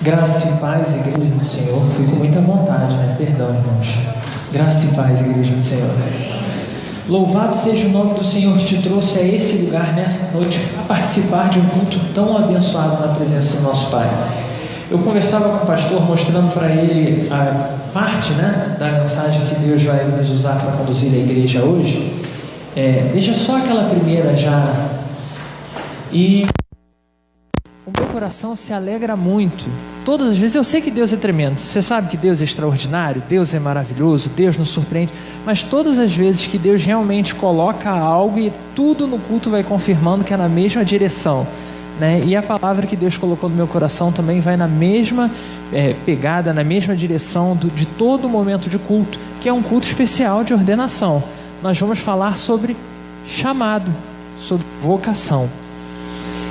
Graça e paz, igreja do Senhor. Fui com muita vontade, né? Perdão, irmãos. Graça e paz, igreja do Senhor. Louvado seja o nome do Senhor que te trouxe a esse lugar nessa noite para participar de um culto tão abençoado na presença do nosso Pai. Eu conversava com o pastor, mostrando para ele a parte, né, da mensagem que Deus vai nos usar para conduzir a igreja hoje. Deixa só aquela primeira já. E o meu coração se alegra muito. Todas as vezes eu sei que Deus é tremendo. Você sabe que Deus é extraordinário, Deus é maravilhoso, Deus nos surpreende. Mas todas as vezes que Deus realmente coloca algo e tudo no culto vai confirmando que é na mesma direção, né? E a palavra que Deus colocou no meu coração também vai na mesma pegada, na mesma direção de todo o momento de culto, que é um culto especial de ordenação. Nós vamos falar sobre chamado, sobre vocação.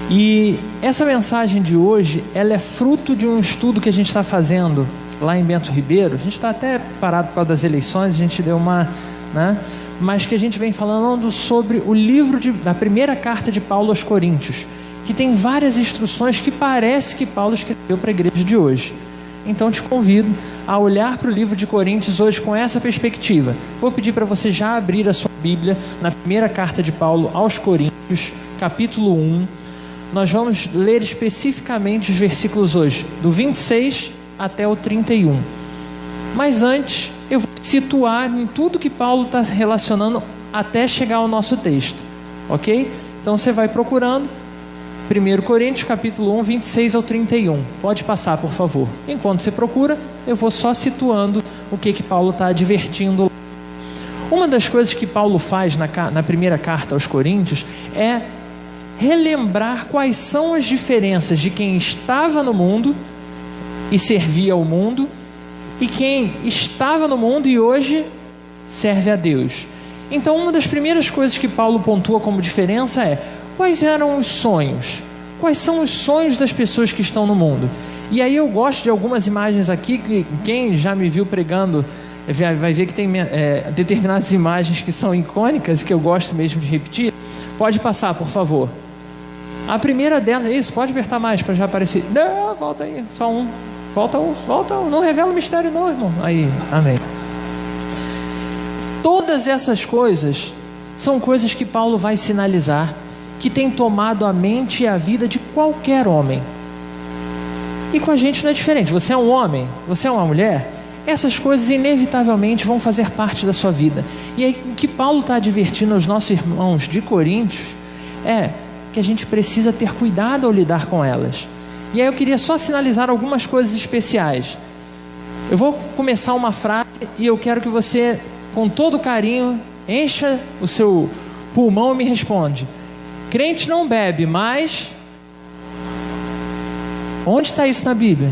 E essa mensagem de hoje, ela é fruto de um estudo que a gente está fazendo lá em Bento Ribeiro. A gente está até parado por causa das eleições, a gente deu uma, né? Mas que a gente vem falando sobre o livro da primeira carta de Paulo aos Coríntios, que tem várias instruções que parece que Paulo escreveu para a igreja de hoje. Então te convido a olhar para o livro de Coríntios hoje com essa perspectiva. Vou pedir para você já abrir a sua Bíblia na primeira carta de Paulo aos Coríntios, capítulo 1. Nós vamos ler especificamente os versículos hoje, do 26 até o 31. Mas antes, eu vou situar em tudo que Paulo está relacionando até chegar ao nosso texto, ok? Então você vai procurando 1 Coríntios, capítulo 1, 26 ao 31. Pode passar, por favor. Enquanto você procura, eu vou só situando o que Paulo está advertindo. Uma das coisas que Paulo faz na primeira carta aos Coríntios é relembrar quais são as diferenças de quem estava no mundo e servia ao mundo e quem estava no mundo e hoje serve a Deus. Então, uma das primeiras coisas que Paulo pontua como diferença é: quais eram os sonhos? Quais são os sonhos das pessoas que estão no mundo? E aí eu gosto de algumas imagens aqui, que quem já me viu pregando vai ver que tem determinadas imagens que são icônicas, que eu gosto mesmo de repetir. Pode passar, por favor. A primeira delas, isso, pode apertar mais para já aparecer. Não, volta aí, só um. Volta um. Não revela o mistério não, irmão. Aí, amém. Todas essas coisas são coisas que Paulo vai sinalizar, que tem tomado a mente e a vida de qualquer homem. E com a gente não é diferente. Você é um homem, você é uma mulher, essas coisas inevitavelmente vão fazer parte da sua vida. E aí o que Paulo está advertindo aos nossos irmãos de Coríntios é que a gente precisa ter cuidado ao lidar com elas. E aí eu queria só sinalizar algumas coisas especiais. Eu vou começar uma frase e eu quero que você, com todo carinho, encha o seu pulmão e me responde: crente não bebe, mas... Onde está isso na Bíblia?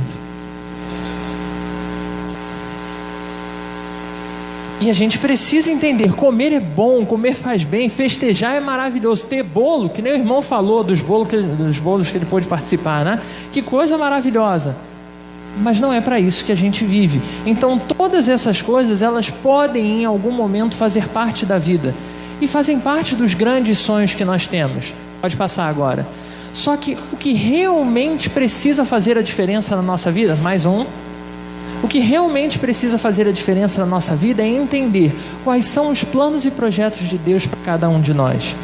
E a gente precisa entender: comer é bom, comer faz bem, festejar é maravilhoso, ter bolo, que nem o irmão falou dos bolos que ele pôde participar, né? Que coisa maravilhosa. Mas não é para isso que a gente vive. Então todas essas coisas, elas podem em algum momento fazer parte da vida e fazem parte dos grandes sonhos que nós temos. Pode passar agora. Só que o que realmente precisa fazer a diferença na nossa vida, mais um, o que realmente precisa fazer a diferença na nossa vida é entender quais são os planos e projetos de Deus para cada um de nós.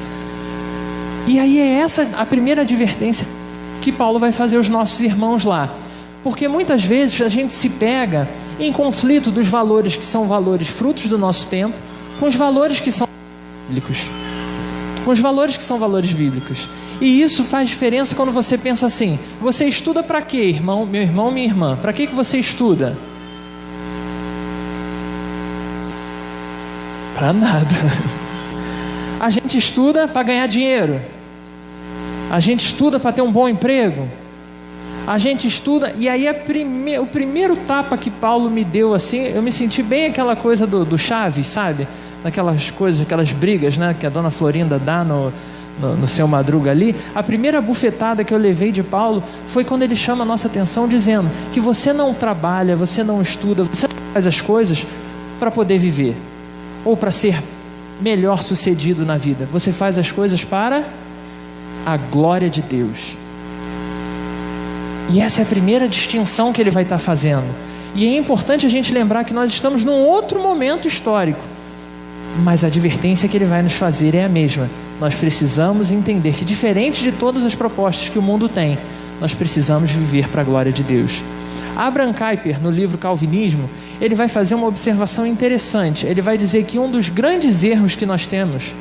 E aí é essa a primeira advertência que Paulo vai fazer aos nossos irmãos lá. Porque muitas vezes a gente se pega em conflito dos valores que são valores frutos do nosso tempo com os valores que são bíblicos. Com os valores que são valores bíblicos. E isso faz diferença quando você pensa assim: você estuda para quê, irmão, meu irmão, minha irmã? Para que você estuda? Para nada. A gente estuda para ganhar dinheiro. A gente estuda para ter um bom emprego. A gente estuda, e aí o primeiro tapa que Paulo me deu assim, eu me senti bem aquela coisa do Chaves, sabe? Daquelas coisas, aquelas brigas, né, que a dona Florinda dá no seu Madruga ali. A primeira bufetada que eu levei de Paulo foi quando ele chama a nossa atenção dizendo que você não trabalha, você não estuda, você não faz as coisas para poder viver ou para ser melhor sucedido na vida. Você faz as coisas para a glória de Deus. E essa é a primeira distinção que ele vai estar fazendo. E é importante a gente lembrar que nós estamos num outro momento histórico, mas a advertência que ele vai nos fazer é a mesma. Nós precisamos entender que, diferente de todas as propostas que o mundo tem, nós precisamos viver para a glória de Deus. Abraham Kuyper, no livro Calvinismo, ele vai fazer uma observação interessante. Ele vai dizer que um dos grandes erros que nós temos,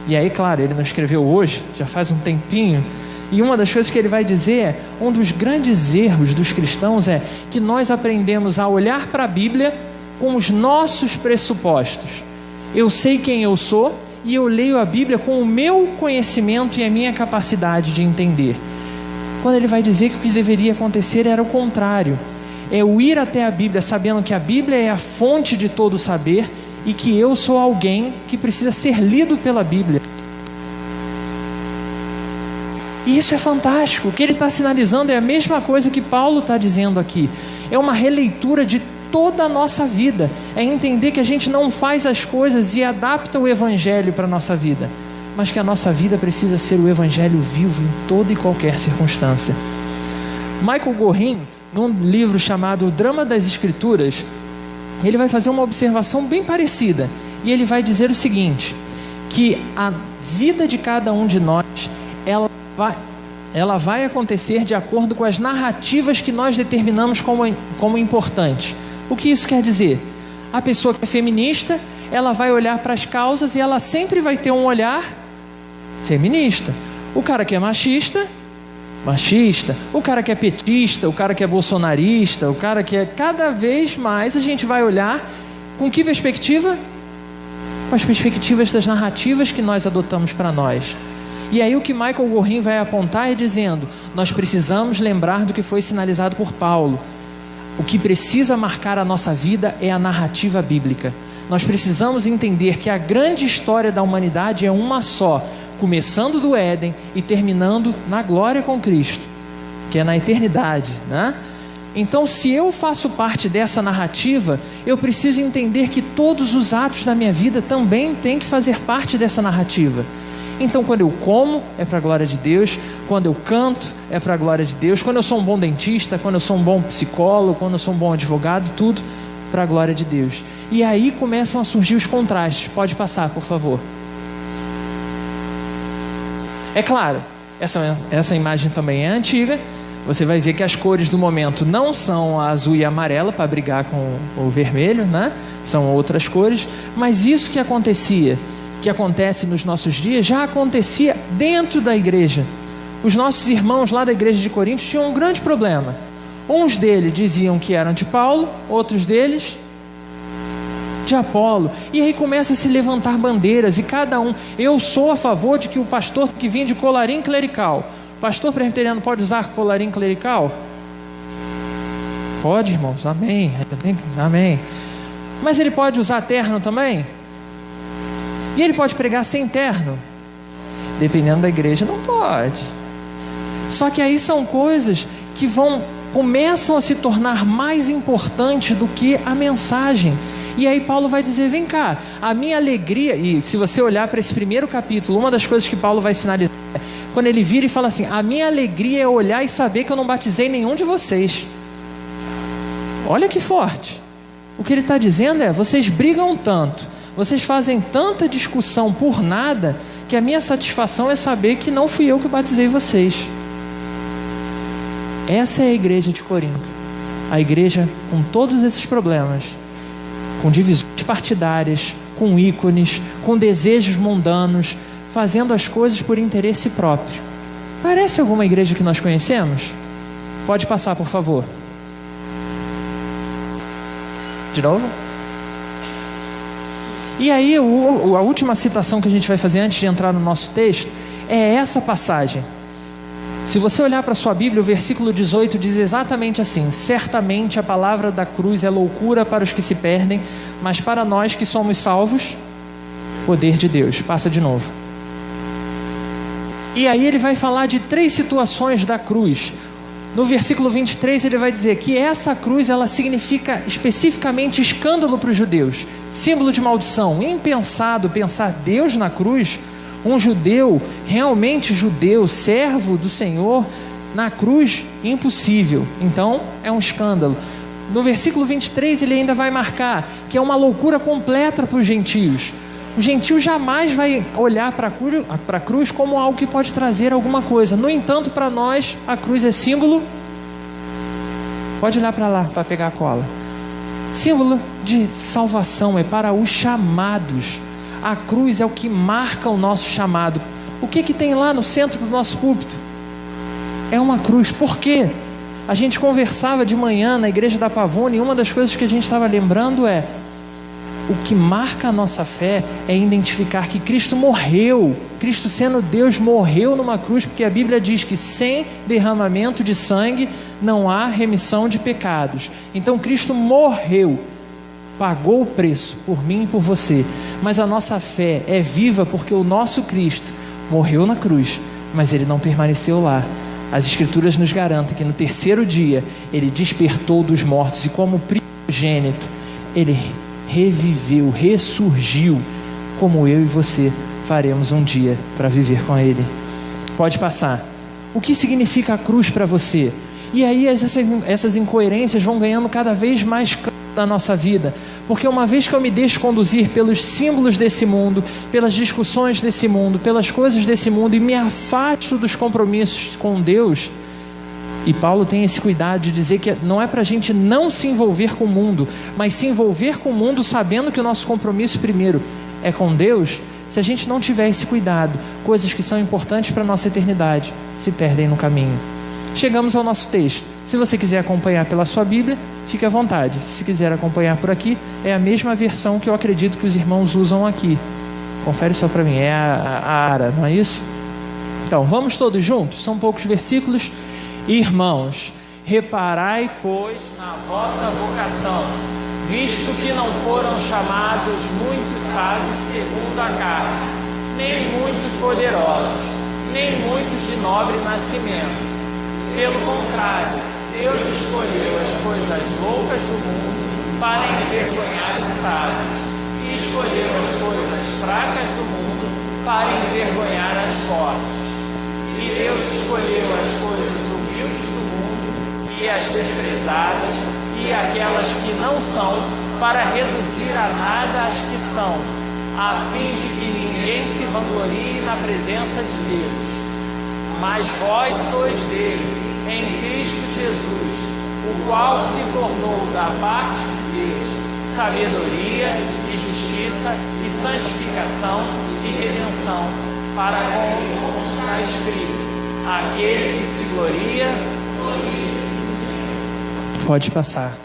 e aí, claro, ele não escreveu hoje, já faz um tempinho, e uma das coisas que ele vai dizer é, um dos grandes erros dos cristãos é que nós aprendemos a olhar para a Bíblia com os nossos pressupostos. Eu sei quem eu sou e eu leio a Bíblia com o meu conhecimento e a minha capacidade de entender. Quando ele vai dizer que o que deveria acontecer era o contrário. É o ir até a Bíblia sabendo que a Bíblia é a fonte de todo o saber e que eu sou alguém que precisa ser lido pela Bíblia. E isso é fantástico. O que ele está sinalizando é a mesma coisa que Paulo está dizendo aqui. É uma releitura de toda a nossa vida. É entender que a gente não faz as coisas e adapta o Evangelho para a nossa vida, mas que a nossa vida precisa ser o Evangelho vivo em toda e qualquer circunstância. Michael Gorin, num livro chamado O Drama das Escrituras, ele vai fazer uma observação bem parecida. E ele vai dizer o seguinte, que a vida de cada um de nós, ela vai acontecer de acordo com as narrativas que nós determinamos como importantes. O que isso quer dizer? A pessoa que é feminista, ela vai olhar para as causas e ela sempre vai ter um olhar feminista. O cara que é machista, machista. O cara que é petista, o cara que é bolsonarista, o cara que é... Cada vez mais a gente vai olhar com que perspectiva? Com as perspectivas das narrativas que nós adotamos para nós. E aí o que Michael Gorin vai apontar é dizendo, nós precisamos lembrar do que foi sinalizado por Paulo. O que precisa marcar a nossa vida é a narrativa bíblica. Nós precisamos entender que a grande história da humanidade é uma só, começando do Éden e terminando na glória com Cristo, que é na eternidade, né? Então, se eu faço parte dessa narrativa, eu preciso entender que todos os atos da minha vida também têm que fazer parte dessa narrativa. Então, quando eu como, é para a glória de Deus. Quando eu canto, é para a glória de Deus. Quando eu sou um bom dentista, quando eu sou um bom psicólogo, quando eu sou um bom advogado, tudo para a glória de Deus. E aí começam a surgir os contrastes. Pode passar, por favor. É claro, essa imagem também é antiga. Você vai ver que as cores do momento não são a azul e a amarela para brigar com o vermelho, né? São outras cores. Mas isso que acontece nos nossos dias, já acontecia dentro da igreja. Os nossos irmãos lá da igreja de Corinto tinham um grande problema. Uns deles diziam que eram de Paulo, outros deles de Apolo. E aí começa a se levantar bandeiras, e cada um, eu sou a favor de que o pastor que vinha de colarinho clerical, pastor presbiteriano pode usar colarinho clerical? Pode, irmãos, amém, amém. Mas ele pode usar terno também? E ele pode pregar sem terno? Dependendo da igreja, não pode. Só que aí são coisas que começam a se tornar mais importantes do que a mensagem. E aí Paulo vai dizer, vem cá, a minha alegria, e se você olhar para esse primeiro capítulo, uma das coisas que Paulo vai sinalizar, quando ele vira e fala assim, a minha alegria é olhar e saber que eu não batizei nenhum de vocês. Olha que forte. O que ele está dizendo é, vocês brigam tanto, vocês fazem tanta discussão por nada, que a minha satisfação é saber que não fui eu que batizei vocês. Essa é a igreja de Corinto. A igreja com todos esses problemas, com divisões partidárias, com ícones, com desejos mundanos, fazendo as coisas por interesse próprio. Parece alguma igreja que nós conhecemos? Pode passar, por favor. De novo? E aí, a última citação que a gente vai fazer antes de entrar no nosso texto é essa passagem. Se você olhar para a sua Bíblia, o versículo 18 diz exatamente assim: certamente a palavra da cruz é loucura para os que se perdem, mas para nós que somos salvos, poder de Deus. Passa de novo. E aí ele vai falar de 3 situações da cruz. No versículo 23 ele vai dizer que essa cruz, ela significa especificamente escândalo para os judeus, símbolo de maldição. Impensado pensar Deus na cruz, um judeu, realmente judeu, servo do Senhor, Na cruz, impossível. Então, é um escândalo. No versículo 23, ele ainda vai marcar que é uma loucura completa para os gentios. O gentio jamais vai olhar para a cruz como algo que pode trazer alguma coisa. No entanto, para nós, a cruz é símbolo. Pode olhar para lá, para pegar a cola. Símbolo de salvação, é para os chamados. A cruz é o que marca o nosso chamado. O que tem lá no centro do nosso púlpito? É uma cruz. Por quê? A gente conversava de manhã na igreja da Pavone, e uma das coisas que a gente estava lembrando é: o que marca a nossa fé é identificar que Cristo morreu. Cristo, sendo Deus, morreu numa cruz, porque a Bíblia diz que sem derramamento de sangue não há remissão de pecados. Então Cristo morreu, pagou o preço por mim e por você. Mas a nossa fé é viva porque o nosso Cristo morreu na cruz, mas Ele não permaneceu lá. As Escrituras nos garantem que no terceiro dia Ele despertou dos mortos, e como primogênito Ele reviveu, ressurgiu, como eu e você faremos um dia para viver com Ele. Pode passar. O que significa a cruz para você? E aí essas incoerências vão ganhando cada vez mais campo na nossa vida, porque uma vez que eu me deixo conduzir pelos símbolos desse mundo, pelas discussões desse mundo, pelas coisas desse mundo, e me afasto dos compromissos com Deus. E Paulo tem esse cuidado de dizer que não é para a gente não se envolver com o mundo, mas se envolver com o mundo sabendo que o nosso compromisso primeiro é com Deus. Se a gente não tiver esse cuidado, coisas que são importantes para a nossa eternidade se perdem no caminho. Chegamos ao nosso texto. Se você quiser acompanhar pela sua Bíblia, fique à vontade. Se quiser acompanhar por aqui, é a mesma versão que eu acredito que os irmãos usam aqui. Confere só para mim, é a ARA, não é isso? Então, vamos todos juntos? São poucos versículos. Irmãos, reparai, pois, na vossa vocação, visto que não foram chamados muitos sábios segundo a carne, nem muitos poderosos, nem muitos de nobre nascimento. Pelo contrário, Deus escolheu as coisas loucas do mundo para envergonhar os sábios, e escolheu as coisas fracas do mundo para envergonhar as fortes. E Deus escolheu as coisas humildes do mundo e as desprezadas e aquelas que não são, para reduzir a nada as que são, a fim de que ninguém se vanglorie na presença de Deus. Mas vós sois dele, em Cristo Jesus, o qual se tornou da parte de Deus sabedoria e justiça e santificação e redenção, para como está escrito: aquele que se gloria, glorie-se no Senhor. Pode passar.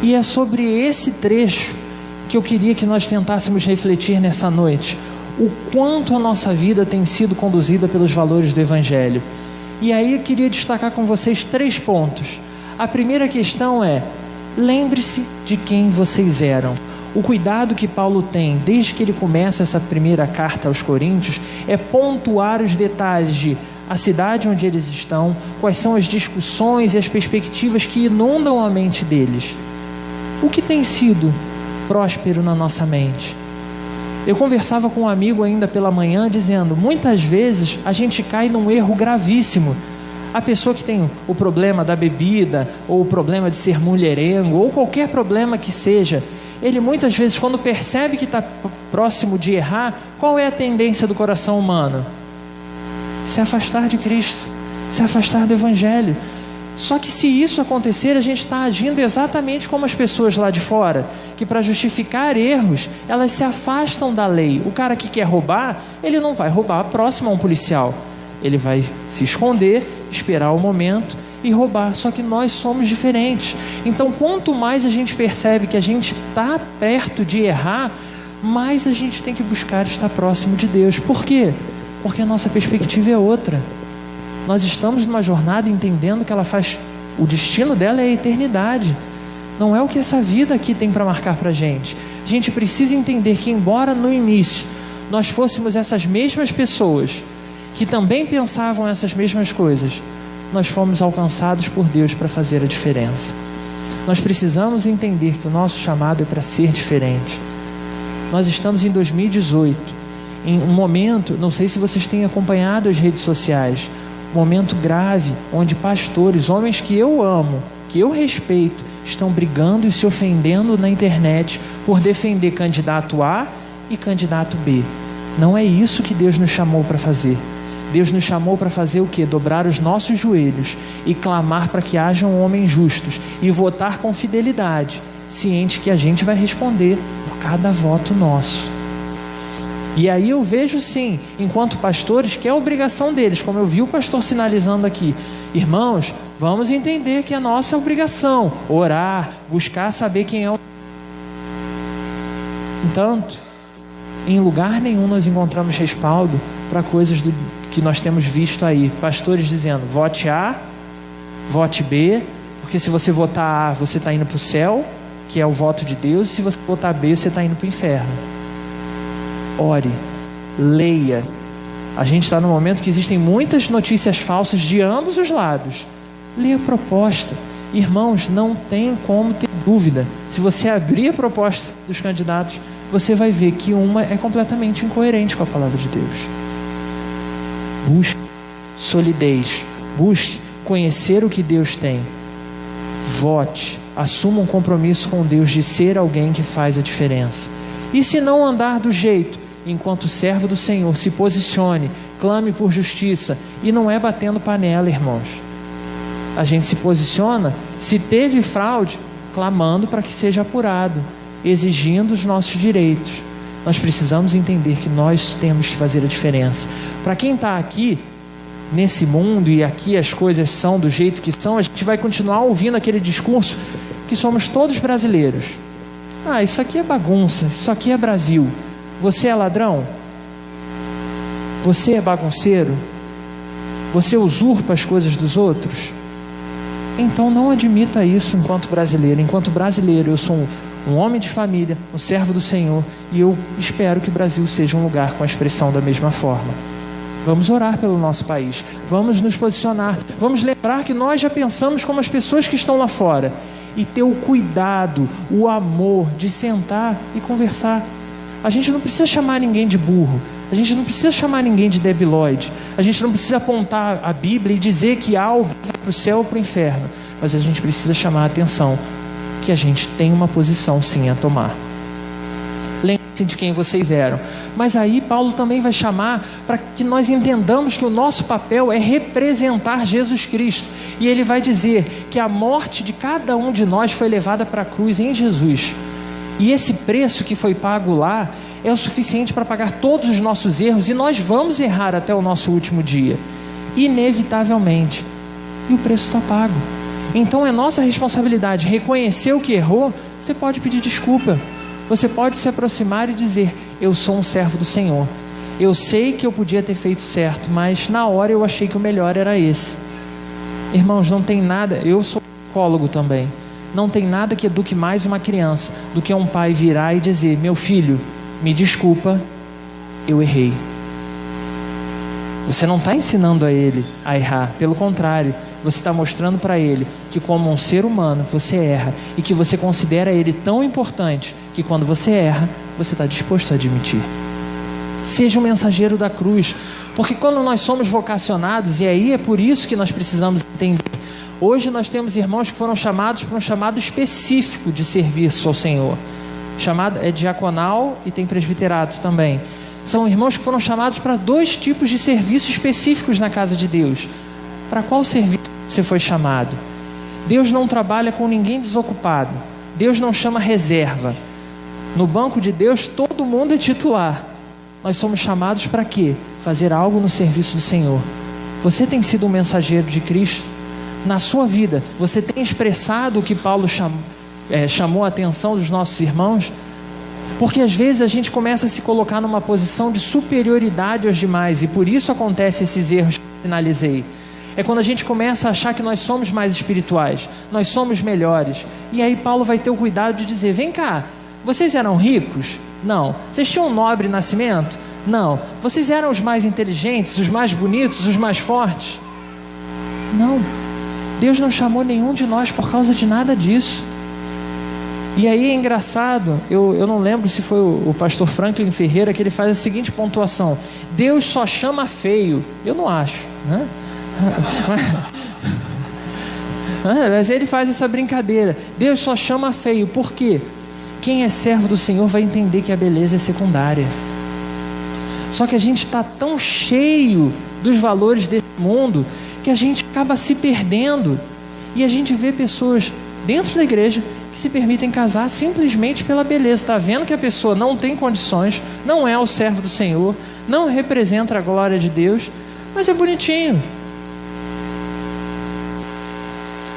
E é sobre esse trecho que eu queria que nós tentássemos refletir nessa noite. O quanto a nossa vida tem sido conduzida pelos valores do Evangelho. E aí eu queria destacar com vocês 3 pontos. A primeira questão é: lembre-se de quem vocês eram. O cuidado que Paulo tem, desde que ele começa essa primeira carta aos Coríntios, é pontuar os detalhes de a cidade onde eles estão, quais são as discussões e as perspectivas que inundam a mente deles. O que tem sido próspero na nossa mente? Eu conversava com um amigo ainda pela manhã, dizendo: muitas vezes a gente cai num erro gravíssimo. A pessoa que tem o problema da bebida, ou o problema de ser mulherengo, ou qualquer problema que seja, ele muitas vezes, quando percebe que está próximo de errar, qual é a tendência do coração humano? Se afastar de Cristo, se afastar do Evangelho. Só que se isso acontecer, a gente está agindo exatamente como as pessoas lá de fora, que para justificar erros, elas se afastam da lei. O cara que quer roubar, ele não vai roubar próximo a um policial. Ele vai se esconder, esperar o momento e roubar. Só que nós somos diferentes. Então, quanto mais a gente percebe que a gente está perto de errar, mais a gente tem que buscar estar próximo de Deus. Por quê? Porque a nossa perspectiva é outra. Nós estamos numa jornada entendendo que o destino dela é a eternidade. Não é o que essa vida aqui tem para marcar para a gente. A gente precisa entender que, embora no início nós fôssemos essas mesmas pessoas que também pensavam essas mesmas coisas, nós fomos alcançados por Deus para fazer a diferença. Nós precisamos entender que o nosso chamado é para ser diferente. Nós estamos em 2018, em um momento, não sei se vocês têm acompanhado as redes sociais, Momento grave, onde pastores, homens que eu amo, que eu respeito, estão brigando e se ofendendo na internet por defender candidato A e candidato B. Não é isso que Deus nos chamou para fazer. Deus nos chamou para fazer o quê? Dobrar os nossos joelhos e clamar para que hajam homens justos e votar com fidelidade, ciente que a gente vai responder por cada voto nosso. E aí eu vejo sim, enquanto pastores, que é obrigação deles, como eu vi o pastor sinalizando aqui. Irmãos, vamos entender que é nossa obrigação orar, buscar saber quem é o... Entanto, em lugar nenhum nós encontramos respaldo para coisas que nós temos visto aí. Pastores dizendo, vote A, vote B, porque se você votar A, você está indo para o céu, que é o voto de Deus, e se você votar B, você está indo para o inferno. Ore, leia. A gente está num momento que existem muitas notícias falsas de ambos os lados. Leia a proposta. Irmãos, não tem como ter dúvida. Se você abrir a proposta dos candidatos, você vai ver que uma é completamente incoerente com a palavra de Deus. Busque solidez, busque conhecer o que Deus tem. Vote, assuma um compromisso com Deus de ser alguém que faz a diferença. E se não andar do jeito, enquanto servo do Senhor, se posicione, clame por justiça, e não é batendo panela, irmãos. A gente se posiciona, se teve fraude, clamando para que seja apurado, exigindo os nossos direitos. Nós precisamos entender que nós temos que fazer a diferença. Para quem está aqui, nesse mundo, e aqui as coisas são do jeito que são, a gente vai continuar ouvindo aquele discurso que somos todos brasileiros. Ah, isso aqui é bagunça, isso aqui é Brasil. Você é ladrão? Você é bagunceiro? Você usurpa as coisas dos outros? Então não admita isso enquanto brasileiro. Enquanto brasileiro, eu sou um homem de família, um servo do Senhor, e eu espero que o Brasil seja um lugar com a expressão da mesma forma. Vamos orar pelo nosso país, vamos nos posicionar, vamos lembrar que nós já pensamos como as pessoas que estão lá fora, e ter o cuidado, o amor de sentar e conversar. A gente não precisa chamar ninguém de burro, a gente não precisa chamar ninguém de debilóide, a gente não precisa apontar a Bíblia e dizer que algo vai para o céu ou para o inferno, mas a gente precisa chamar a atenção que a gente tem uma posição sim a tomar. Lembre-se de quem vocês eram. Mas aí Paulo também vai chamar para que nós entendamos que o nosso papel é representar Jesus Cristo. E ele vai dizer que a morte de cada um de nós foi levada para a cruz em Jesus. E esse preço que foi pago lá é o suficiente para pagar todos os nossos erros, e nós vamos errar até o nosso último dia, inevitavelmente. E o preço está pago. Então é nossa responsabilidade reconhecer o que errou. Você pode pedir desculpa, você pode se aproximar e dizer: eu sou um servo do Senhor, eu sei que eu podia ter feito certo, mas na hora eu achei que o melhor era esse. Irmãos, não tem nada, eu sou psicólogo também, não tem nada que eduque mais uma criança do que um pai virar e dizer: meu filho, me desculpa, eu errei. Você não está ensinando a ele a errar, pelo contrário, você está mostrando para ele que, como um ser humano, você erra, e que você considera ele tão importante que quando você erra, você está disposto a admitir. Seja um mensageiro da cruz, porque quando nós somos vocacionados, e aí é por isso que nós precisamos entender, hoje nós temos irmãos que foram chamados para um chamado específico de serviço ao Senhor. Chamado é diaconal e tem presbiterato também. São irmãos que foram chamados para 2 tipos de serviços específicos na casa de Deus. Para qual serviço você foi chamado? Deus não trabalha com ninguém desocupado. Deus não chama reserva. No banco de Deus todo mundo é titular. Nós somos chamados para quê? Fazer algo no serviço do Senhor. Você tem sido um mensageiro de Cristo? Na sua vida, você tem expressado o que Paulo chamou a atenção dos nossos irmãos? Porque às vezes a gente começa a se colocar numa posição de superioridade aos demais, e por isso acontecem esses erros que eu finalizei. É quando a gente começa a achar que nós somos mais espirituais, nós somos melhores. E aí Paulo vai ter o cuidado de dizer: vem cá, vocês eram ricos? Não. Vocês tinham um nobre nascimento? Não. Vocês eram os mais inteligentes, os mais bonitos, os mais fortes? Não. Deus não chamou nenhum de nós por causa de nada disso. E aí é engraçado, eu não lembro se foi o pastor Franklin Ferreira que ele faz a seguinte pontuação: Deus só chama feio. Eu não acho, né? Mas ele faz essa brincadeira. Deus só chama feio. Por quê? Quem é servo do Senhor vai entender que a beleza é secundária. Só que a gente está tão cheio dos valores desse mundo que a gente acaba se perdendo. E a gente vê pessoas dentro da igreja que se permitem casar simplesmente pela beleza. Está vendo que a pessoa não tem condições, não é o servo do Senhor, não representa a glória de Deus, mas é bonitinho.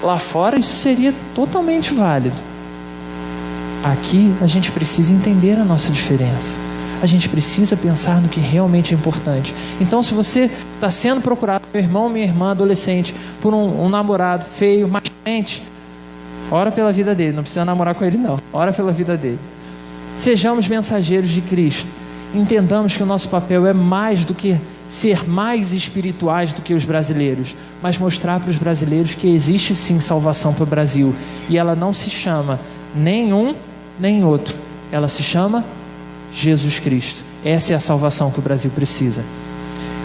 Lá fora isso seria totalmente válido. Aqui a gente precisa entender a nossa diferença. A gente precisa pensar no que realmente é importante. Então, se você está sendo procurado, meu irmão, minha irmã, adolescente, por um namorado feio, mas crente, ora pela vida dele. Não precisa namorar com ele, não. Ora pela vida dele. Sejamos mensageiros de Cristo. Entendamos que o nosso papel é mais do que ser mais espirituais do que os brasileiros, mas mostrar para os brasileiros que existe sim salvação para o Brasil. E ela não se chama nenhum nem outro. Ela se chama Jesus Cristo. Essa é a salvação que o Brasil precisa.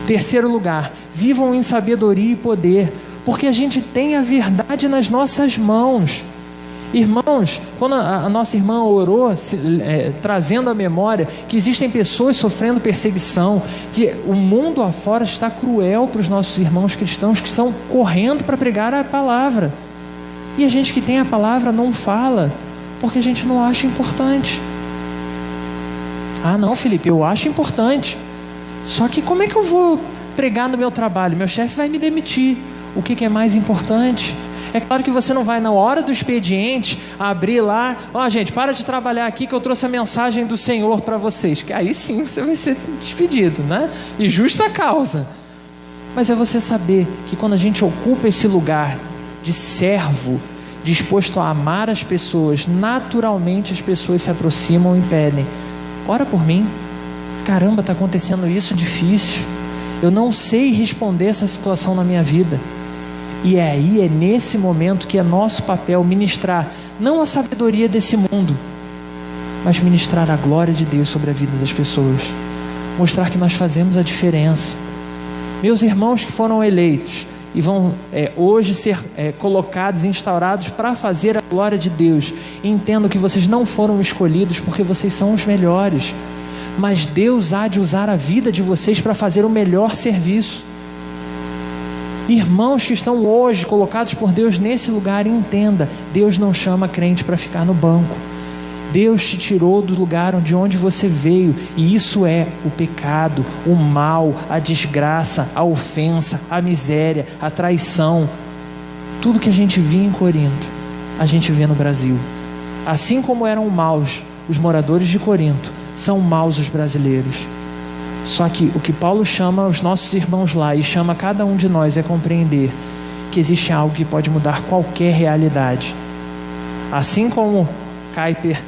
Terceiro lugar, vivam em sabedoria e poder, porque a gente tem a verdade nas nossas mãos. Irmãos, quando a nossa irmã orou, trazendo à memória que existem pessoas sofrendo perseguição, que o mundo afora está cruel para os nossos irmãos cristãos que estão correndo para pregar a palavra. E a gente que tem a palavra não fala, porque a gente não acha importante. Ah não, Felipe, eu acho importante. Só que como é que eu vou pregar no meu trabalho? Meu chefe vai me demitir. O que é mais importante? É claro que você não vai na hora do expediente abrir lá, gente, para de trabalhar aqui que eu trouxe a mensagem do Senhor para vocês. Que aí sim você vai ser despedido, né? E justa causa. Mas é você saber que quando a gente ocupa esse lugar de servo, disposto a amar as pessoas, naturalmente as pessoas se aproximam e pedem: ora por mim. Caramba, está acontecendo isso difícil. Eu não sei responder essa situação na minha vida. E aí é nesse momento que é nosso papel ministrar, não a sabedoria desse mundo, mas ministrar a glória de Deus sobre a vida das pessoas. Mostrar que nós fazemos a diferença. Meus irmãos que foram eleitos e vão hoje ser colocados, instaurados para fazer a glória de Deus, entendo que vocês não foram escolhidos porque vocês são os melhores, mas Deus há de usar a vida de vocês para fazer o melhor serviço. Irmãos que estão hoje colocados por Deus nesse lugar, entenda, Deus não chama crente para ficar no banco. Deus te tirou do lugar de onde você veio, e isso é o pecado, o mal, a desgraça, a ofensa, a miséria, a traição. Tudo que a gente via em Corinto, a gente vê no Brasil. Assim como eram maus os moradores de Corinto, são maus os brasileiros. Só que o que Paulo chama os nossos irmãos lá e chama cada um de nós é compreender que existe algo que pode mudar qualquer realidade. Assim como Kuyper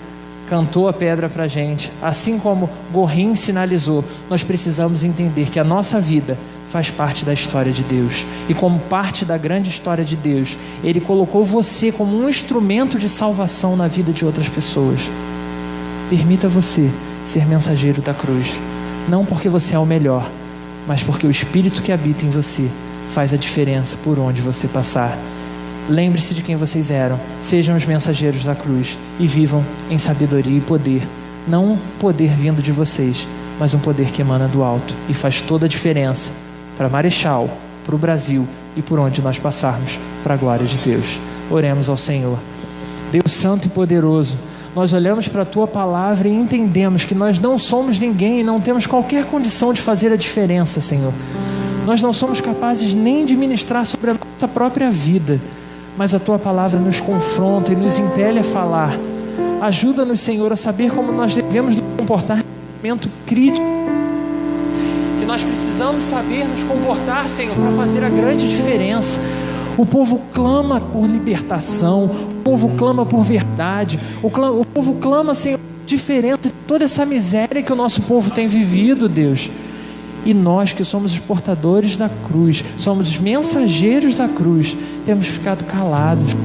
cantou a pedra para a gente, assim como Gorin sinalizou, nós precisamos entender que a nossa vida faz parte da história de Deus. E como parte da grande história de Deus, Ele colocou você como um instrumento de salvação na vida de outras pessoas. Permita você ser mensageiro da cruz. Não porque você é o melhor, mas porque o Espírito que habita em você faz a diferença por onde você passar. Lembre-se de quem vocês eram. Sejam os mensageiros da cruz e vivam em sabedoria e poder. Não um poder vindo de vocês, mas um poder que emana do alto e faz toda a diferença para Marechal, para o Brasil e por onde nós passarmos, para a glória de Deus. Oremos ao Senhor. Deus santo e poderoso, nós olhamos para a Tua palavra e entendemos que nós não somos ninguém e não temos qualquer condição de fazer a diferença, Senhor. Nós não somos capazes nem de ministrar sobre a nossa própria vida, mas a Tua palavra nos confronta e nos impele a falar. Ajuda-nos, Senhor, a saber como nós devemos nos comportar em um momento crítico, que nós precisamos saber nos comportar, Senhor, para fazer a grande diferença. O povo clama por libertação, o povo clama por verdade, o povo clama, Senhor, diferença de toda essa miséria que o nosso povo tem vivido, Deus. E nós que somos os portadores da cruz, somos os mensageiros da cruz, temos ficado calados.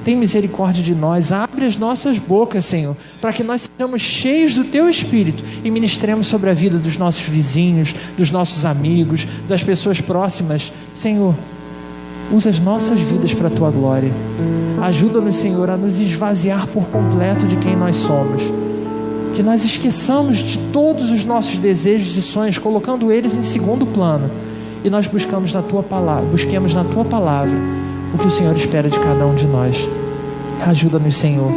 Tem misericórdia de nós, abre abre as nossas bocas, Senhor, para que nós sejamos cheios do Teu Espírito e ministremos sobre a vida dos nossos vizinhos, dos nossos amigos, das pessoas próximas. Senhor, usa as nossas vidas para a Tua glória. Ajuda-nos, Senhor, a nos esvaziar por completo de quem nós somos. Que nós esqueçamos de todos os nossos desejos e sonhos, colocando eles em segundo plano. E nós busquemos na Tua palavra o que o Senhor espera de cada um de nós. Ajuda-nos, Senhor,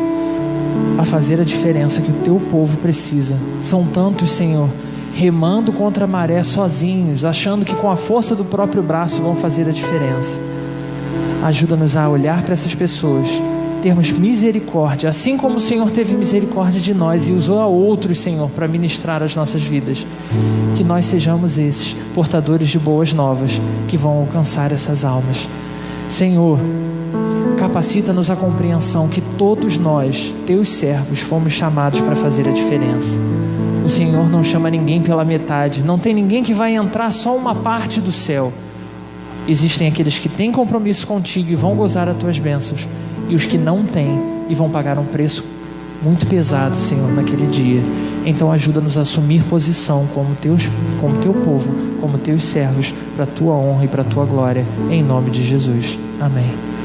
a fazer a diferença que o Teu povo precisa. São tantos, Senhor, remando contra a maré sozinhos, achando que com a força do próprio braço vão fazer a diferença. Ajuda-nos a olhar para essas pessoas, termos misericórdia, assim como o Senhor teve misericórdia de nós e usou a outros, Senhor, para ministrar as nossas vidas. Que nós sejamos esses portadores de boas novas que vão alcançar essas almas. Senhor, capacita-nos a compreensão que todos nós, Teus servos, fomos chamados para fazer a diferença. O Senhor não chama ninguém pela metade, não tem ninguém que vai entrar só uma parte do céu. Existem aqueles que têm compromisso contigo e vão gozar as Tuas bênçãos, e os que não têm e vão pagar um preço muito pesado, Senhor, naquele dia. Então ajuda-nos a assumir posição como Teu povo, como Teus servos, para a Tua honra e para a Tua glória, em nome de Jesus. Amém.